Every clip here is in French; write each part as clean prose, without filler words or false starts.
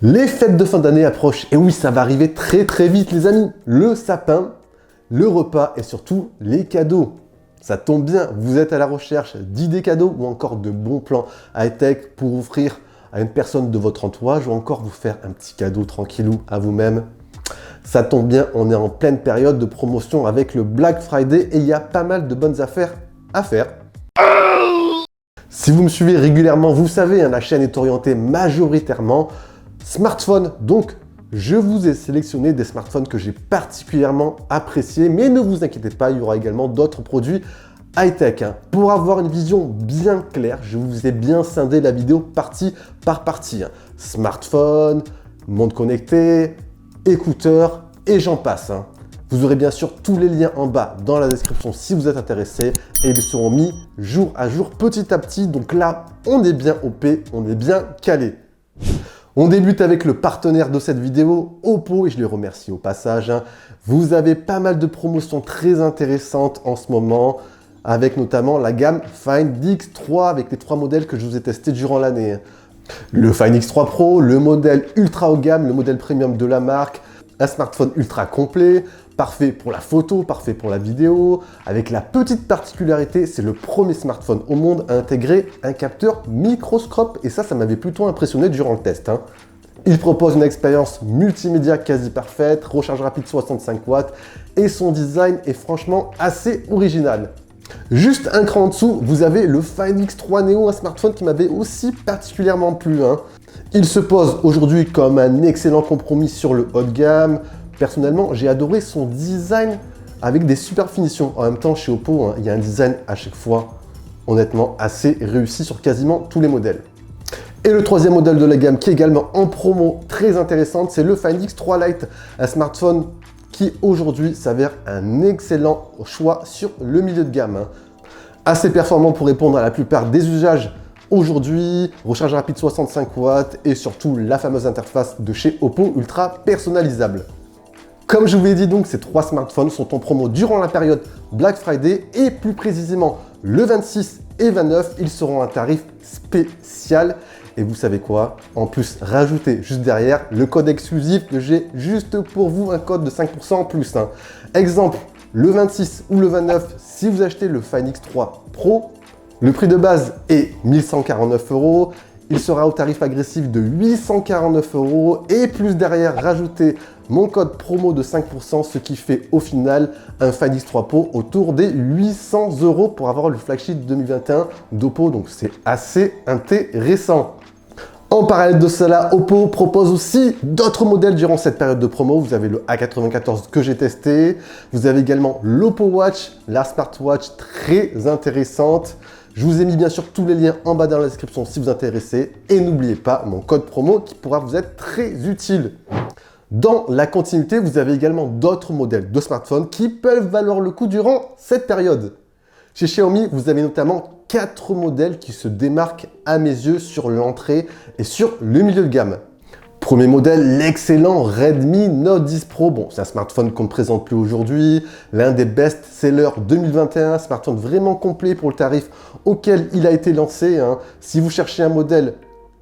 Les fêtes de fin d'année approchent, et oui, ça va arriver très très vite les amis. Le sapin, le repas et surtout les cadeaux. Ça tombe bien, vous êtes à la recherche d'idées cadeaux ou encore de bons plans high-tech pour offrir à une personne de votre entourage ou encore vous faire un petit cadeau tranquillou à vous-même. Ça tombe bien, on est en pleine période de promotion avec le Black Friday et il y a pas mal de bonnes affaires à faire. Si vous me suivez régulièrement, vous savez, la chaîne est orientée majoritairement smartphone. Donc, je vous ai sélectionné des smartphones que j'ai particulièrement appréciés. Mais ne vous inquiétez pas, il y aura également d'autres produits high-tech. Pour avoir une vision bien claire, je vous ai bien scindé la vidéo partie par partie. Smartphone, monde connecté, écouteurs et j'en passe. Vous aurez bien sûr tous les liens en bas dans la description si vous êtes intéressé et ils seront mis jour à jour petit à petit. Donc là, on est bien OP, on est bien calé. On débute avec le partenaire de cette vidéo, Oppo, et je les remercie au passage. Vous avez pas mal de promotions très intéressantes en ce moment, avec notamment la gamme Find X3 avec les 3 modèles que je vous ai testés durant l'année. Le Find X3 Pro, le modèle ultra haut de gamme, le modèle premium de la marque, un smartphone ultra complet, parfait pour la photo, parfait pour la vidéo, avec la petite particularité, c'est le premier smartphone au monde à intégrer un capteur microscope, et ça m'avait plutôt impressionné durant le test. Il propose une expérience multimédia quasi parfaite, recharge rapide 65 watts, et son design est franchement assez original. Juste un cran en dessous, vous avez le Find X3 Neo, un smartphone qui m'avait aussi particulièrement plu. Il se pose aujourd'hui comme un excellent compromis sur le haut de gamme. Personnellement, j'ai adoré son design avec des super finitions. En même temps, chez Oppo, il y a un design à chaque fois, honnêtement, assez réussi sur quasiment tous les modèles. Et le troisième modèle de la gamme qui est également en promo très intéressante, c'est le Find X3 Lite, un smartphone qui aujourd'hui s'avère un excellent choix sur le milieu de gamme. Assez performant pour répondre à la plupart des usages aujourd'hui, recharge rapide 65 watts et surtout la fameuse interface de chez Oppo ultra personnalisable. Comme je vous l'ai dit donc, ces 3 smartphones sont en promo durant la période Black Friday et plus précisément le 26 et 29, ils seront à un tarif spécial. Et vous savez quoi? En plus, rajoutez juste derrière le code exclusif que j'ai juste pour vous, un code de 5% en plus. Exemple, le 26 ou le 29, si vous achetez le Find X3 Pro, le prix de base est 1149 €. Il sera au tarif agressif de 849 € et plus derrière, rajoutez mon code promo de 5%, ce qui fait au final un Find X3 Pro autour des 800 € pour avoir le flagship 2021 d'Oppo. Donc c'est assez intéressant. En parallèle de cela, Oppo propose aussi d'autres modèles durant cette période de promo. Vous avez le A94 que j'ai testé. Vous avez également l'Oppo Watch, la smartwatch très intéressante. Je vous ai mis bien sûr tous les liens en bas dans la description si vous êtes intéressé. Et n'oubliez pas mon code promo qui pourra vous être très utile. Dans la continuité, vous avez également d'autres modèles de smartphones qui peuvent valoir le coup durant cette période. Chez Xiaomi, vous avez notamment 4 modèles qui se démarquent à mes yeux sur l'entrée et sur le milieu de gamme. Premier modèle, l'excellent Redmi Note 10 Pro. Bon, c'est un smartphone qu'on ne présente plus aujourd'hui, l'un des best-sellers 2021, smartphone vraiment complet pour le tarif auquel il a été lancé. Si vous cherchez un modèle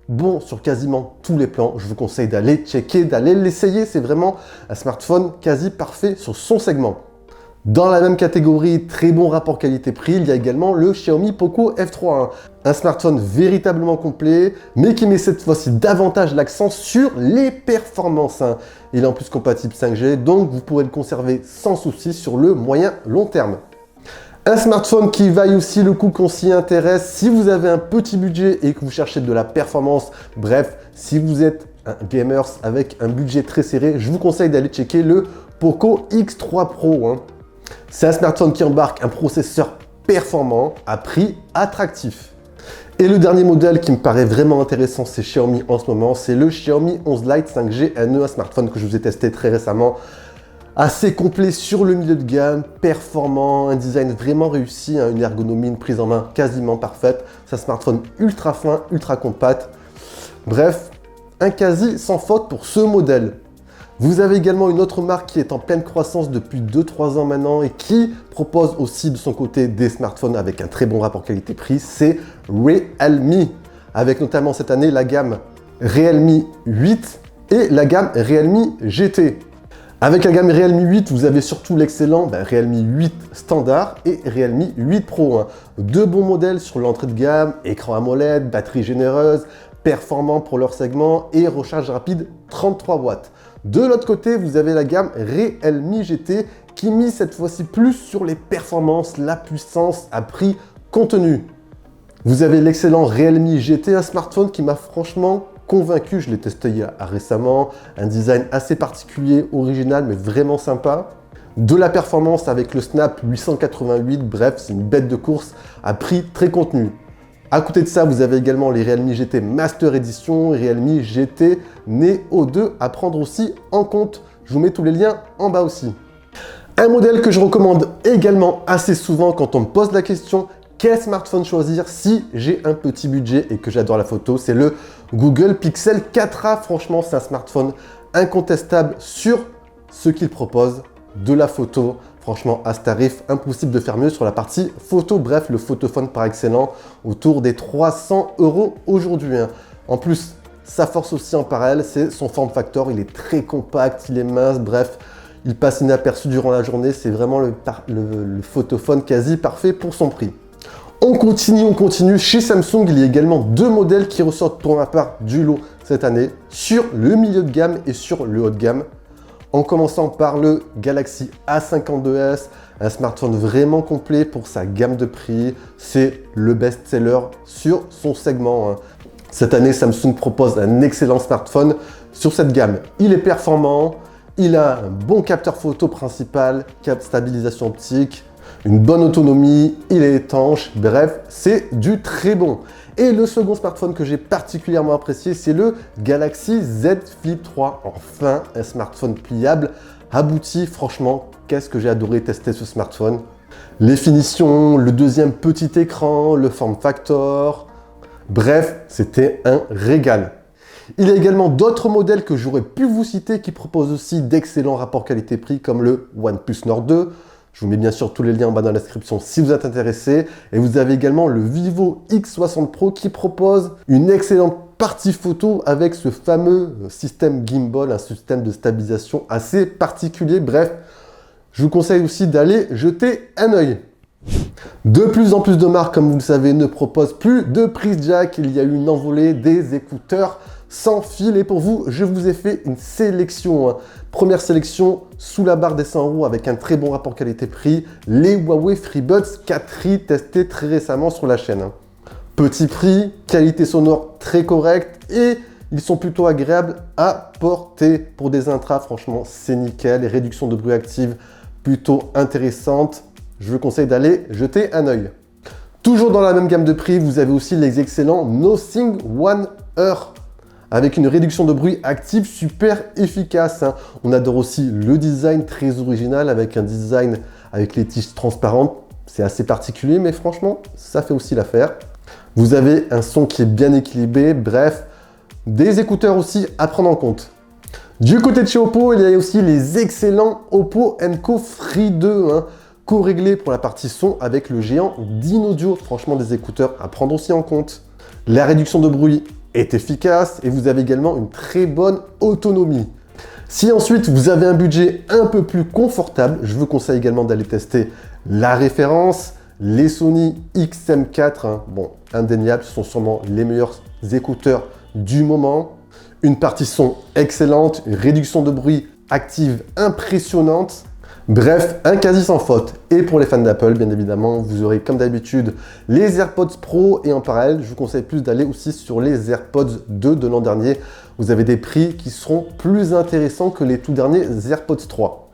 bon sur quasiment tous les plans, je vous conseille d'aller checker, d'aller l'essayer. C'est vraiment un smartphone quasi parfait sur son segment. Dans la même catégorie, très bon rapport qualité-prix, il y a également le Xiaomi Poco F3, un smartphone véritablement complet, mais qui met cette fois-ci davantage l'accent sur les performances. Il est en plus compatible 5G, donc vous pourrez le conserver sans souci sur le moyen long terme. Un smartphone qui vaille aussi le coup qu'on s'y intéresse si vous avez un petit budget et que vous cherchez de la performance. Bref, si vous êtes un gamer avec un budget très serré, je vous conseille d'aller checker le Poco X3 Pro. C'est un smartphone qui embarque un processeur performant à prix attractif. Et le dernier modèle qui me paraît vraiment intéressant chez Xiaomi en ce moment, c'est le Xiaomi 11 Lite 5G NE, un smartphone que je vous ai testé très récemment. Assez complet sur le milieu de gamme, performant, un design vraiment réussi, une ergonomie, une prise en main quasiment parfaite. C'est un smartphone ultra fin, ultra compact. Bref, un quasi sans faute pour ce modèle. Vous avez également une autre marque qui est en pleine croissance depuis 2-3 ans maintenant et qui propose aussi de son côté des smartphones avec un très bon rapport qualité-prix, c'est Realme. Avec notamment cette année la gamme Realme 8 et la gamme Realme GT. Avec la gamme Realme 8, vous avez surtout l'excellent Realme 8 standard et Realme 8 Pro. Deux bons modèles sur l'entrée de gamme, écran AMOLED, batterie généreuse, performant pour leur segment et recharge rapide 33 watts. De l'autre côté, vous avez la gamme Realme GT qui mise cette fois-ci plus sur les performances, la puissance à prix contenu. Vous avez l'excellent Realme GT, un smartphone qui m'a franchement convaincu. Je l'ai testé récemment, un design assez particulier, original, mais vraiment sympa. De la performance avec le Snap 888, bref, c'est une bête de course à prix très contenu. À côté de ça, vous avez également les Realme GT Master Edition, Realme GT Neo 2 à prendre aussi en compte. Je vous mets tous les liens en bas aussi. Un modèle que je recommande également assez souvent quand on me pose la question quel smartphone choisir si j'ai un petit budget et que j'adore la photo, c'est le Google Pixel 4a. Franchement, c'est un smartphone incontestable sur ce qu'il propose, de la photo. Franchement, à ce tarif, impossible de faire mieux sur la partie photo. Bref, le photophone par excellence, autour des 300 € aujourd'hui. En plus, sa force aussi en parallèle, c'est son form factor. Il est très compact, il est mince, bref, il passe inaperçu durant la journée. C'est vraiment le photophone quasi parfait pour son prix. On continue. Chez Samsung, il y a également deux modèles qui ressortent pour ma part du lot cette année sur le milieu de gamme et sur le haut de gamme. En commençant par le Galaxy A52s, un smartphone vraiment complet pour sa gamme de prix. C'est le best-seller sur son segment. Cette année, Samsung propose un excellent smartphone sur cette gamme. Il est performant, il a un bon capteur photo principal, stabilisation optique, une bonne autonomie, il est étanche, bref, c'est du très bon. Et le second smartphone que j'ai particulièrement apprécié, c'est le Galaxy Z Flip 3. Enfin, un smartphone pliable, abouti. Franchement, qu'est-ce que j'ai adoré tester ce smartphone. Les finitions, le deuxième petit écran, le form factor. Bref, c'était un régal. Il y a également d'autres modèles que j'aurais pu vous citer qui proposent aussi d'excellents rapports qualité-prix comme le OnePlus Nord 2. Je vous mets bien sûr tous les liens en bas dans la description si vous êtes intéressé. Et vous avez également le Vivo X60 Pro qui propose une excellente partie photo avec ce fameux système gimbal, un système de stabilisation assez particulier. Bref, je vous conseille aussi d'aller jeter un œil. De plus en plus de marques, comme vous le savez, ne proposent plus de prise jack. Il y a eu une envolée des écouteurs sans fil et pour vous, je vous ai fait une sélection. Première sélection sous la barre des 100 € avec un très bon rapport qualité-prix, les Huawei FreeBuds 4i testés très récemment sur la chaîne. Petit prix, qualité sonore très correcte et ils sont plutôt agréables à porter. Pour des intras, franchement, c'est nickel. Les réductions de bruit actives plutôt intéressantes. Je vous conseille d'aller jeter un œil. Toujours dans la même gamme de prix, vous avez aussi les excellents Nothing One Ear avec une réduction de bruit active super efficace. On adore aussi le design très original avec un design avec les tiges transparentes. C'est assez particulier, mais franchement, ça fait aussi l'affaire. Vous avez un son qui est bien équilibré, bref, des écouteurs aussi à prendre en compte. Du côté de chez Oppo, il y a aussi les excellents Oppo Enco Free 2, co-réglés pour la partie son avec le géant Dynaudio. Franchement, des écouteurs à prendre aussi en compte. La réduction de bruit est efficace et vous avez également une très bonne autonomie. Si ensuite vous avez un budget un peu plus confortable, je vous conseille également d'aller tester la référence, les Sony XM4. Bon, indéniable, ce sont sûrement les meilleurs écouteurs du moment. Une partie son excellente, une réduction de bruit active impressionnante. Bref, un quasi sans faute. Et pour les fans d'Apple, bien évidemment, vous aurez comme d'habitude les AirPods Pro et en parallèle, je vous conseille plus d'aller aussi sur les AirPods 2 de l'an dernier. Vous avez des prix qui seront plus intéressants que les tout derniers AirPods 3.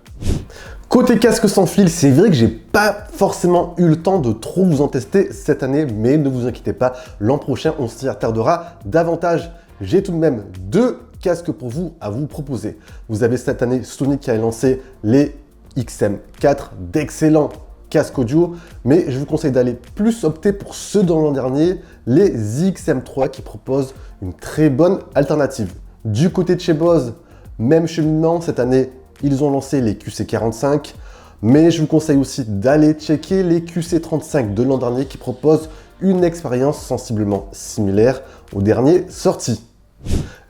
Côté casque sans fil, c'est vrai que j'ai pas forcément eu le temps de trop vous en tester cette année, mais ne vous inquiétez pas, l'an prochain, on s'y attardera davantage. J'ai tout de même deux casques pour vous à vous proposer. Vous avez cette année Sony qui a lancé les XM4, d'excellents casques audio, mais je vous conseille d'aller plus opter pour ceux de l'an dernier, les XM3 qui proposent une très bonne alternative. Du côté de chez Bose, même cheminement, cette année, ils ont lancé les QC45, mais je vous conseille aussi d'aller checker les QC35 de l'an dernier qui proposent une expérience sensiblement similaire aux derniers sortis.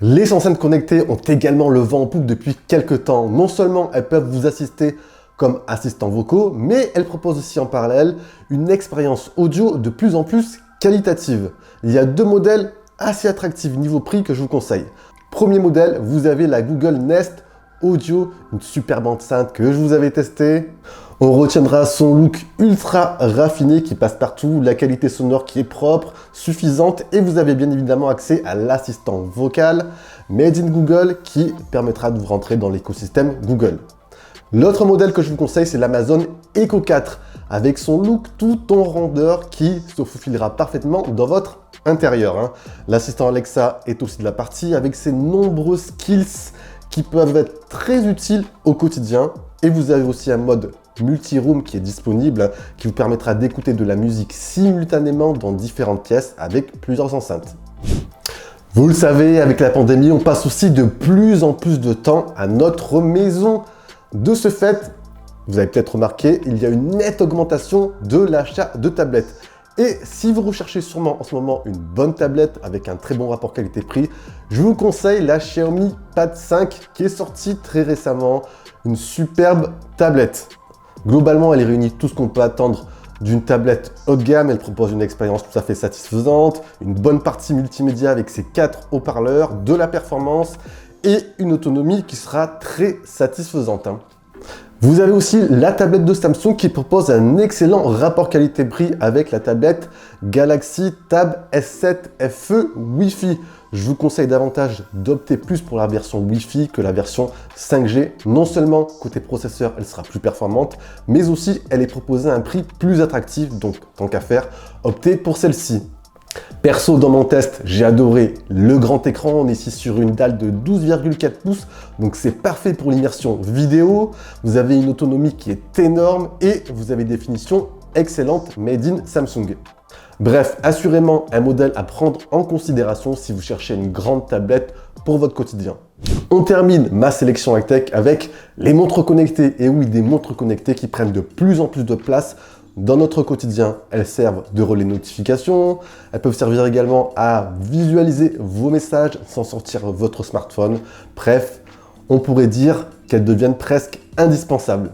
Les enceintes connectées ont également le vent en poupe depuis quelques temps. Non seulement elles peuvent vous assister comme assistants vocaux, mais elles proposent aussi en parallèle une expérience audio de plus en plus qualitative. Il y a 2 modèles assez attractifs niveau prix que je vous conseille. Premier modèle, vous avez la Google Nest Audio, une superbe enceinte que je vous avais testée. On retiendra son look ultra raffiné qui passe partout, la qualité sonore qui est propre, suffisante et vous avez bien évidemment accès à l'assistant vocal Made in Google qui permettra de vous rentrer dans l'écosystème Google. L'autre modèle que je vous conseille, c'est l'Amazon Echo 4 avec son look tout en rondeur qui se faufilera parfaitement dans votre intérieur. L'assistant Alexa est aussi de la partie avec ses nombreux skills qui peuvent être très utiles au quotidien. Et vous avez aussi un mode multi-room qui est disponible, qui vous permettra d'écouter de la musique simultanément dans différentes pièces avec plusieurs enceintes. Vous le savez, avec la pandémie, on passe aussi de plus en plus de temps à notre maison. De ce fait, vous avez peut-être remarqué, il y a une nette augmentation de l'achat de tablettes. Et si vous recherchez sûrement en ce moment une bonne tablette avec un très bon rapport qualité-prix, je vous conseille la Xiaomi Pad 5 qui est sortie très récemment, une superbe tablette. Globalement, elle réunit tout ce qu'on peut attendre d'une tablette haut de gamme. Elle propose une expérience tout à fait satisfaisante, une bonne partie multimédia avec ses 4 haut-parleurs, de la performance et une autonomie qui sera très satisfaisante. Vous avez aussi la tablette de Samsung qui propose un excellent rapport qualité-prix avec la tablette Galaxy Tab S7 FE Wi-Fi. Je vous conseille davantage d'opter plus pour la version Wi-Fi que la version 5G. Non seulement côté processeur, elle sera plus performante, mais aussi elle est proposée à un prix plus attractif. Donc, tant qu'à faire, optez pour celle-ci. Perso, dans mon test, j'ai adoré le grand écran. On est ici sur une dalle de 12,4 pouces, donc c'est parfait pour l'immersion vidéo. Vous avez une autonomie qui est énorme et vous avez des finitions excellentes made in Samsung. Bref, assurément un modèle à prendre en considération si vous cherchez une grande tablette pour votre quotidien. On termine ma sélection high-tech avec les montres connectées. Et oui, des montres connectées qui prennent de plus en plus de place dans notre quotidien. Elles servent de relais notification, elles peuvent servir également à visualiser vos messages sans sortir votre smartphone. Bref, on pourrait dire qu'elles deviennent presque indispensables.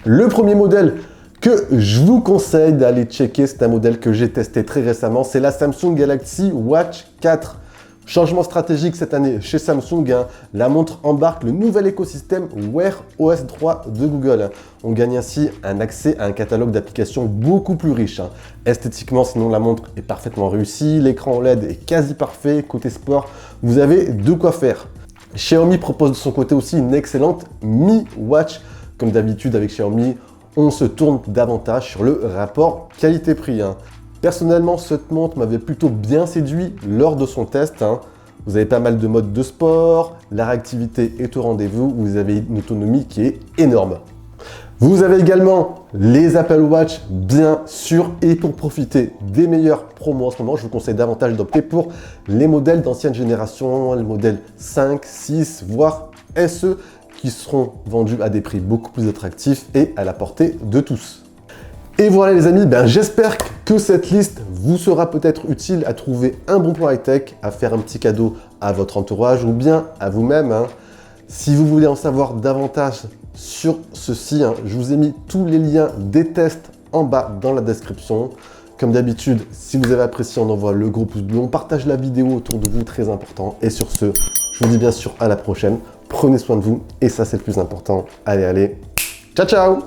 Le premier modèle que je vous conseille d'aller checker, c'est un modèle que j'ai testé très récemment, c'est la Samsung Galaxy Watch 4. Changement stratégique cette année chez Samsung, la montre embarque le nouvel écosystème Wear OS 3 de Google. On gagne ainsi un accès à un catalogue d'applications beaucoup plus riche. Esthétiquement, sinon la montre est parfaitement réussie, l'écran OLED est quasi parfait, côté sport, vous avez de quoi faire. Xiaomi propose de son côté aussi une excellente Mi Watch. Comme d'habitude avec Xiaomi, on se tourne davantage sur le rapport qualité-prix. Personnellement, cette montre m'avait plutôt bien séduit lors de son test. Vous avez pas mal de modes de sport, la réactivité est au rendez-vous, vous avez une autonomie qui est énorme. Vous avez également les Apple Watch, bien sûr, et pour profiter des meilleurs promos en ce moment, je vous conseille davantage d'opter pour les modèles d'ancienne génération, les modèles 5, 6, voire SE, qui seront vendus à des prix beaucoup plus attractifs et à la portée de tous. Et voilà les amis, j'espère que cette liste vous sera peut-être utile à trouver un bon plan high-tech, à faire un petit cadeau à votre entourage ou bien à vous-même. Si vous voulez en savoir davantage sur ceci, je vous ai mis tous les liens des tests en bas dans la description. Comme d'habitude, si vous avez apprécié, on envoie le gros pouce bleu, on partage la vidéo autour de vous, très important. Et sur ce, je vous dis bien sûr à la prochaine. Prenez soin de vous et ça c'est le plus important. Allez, ciao ciao!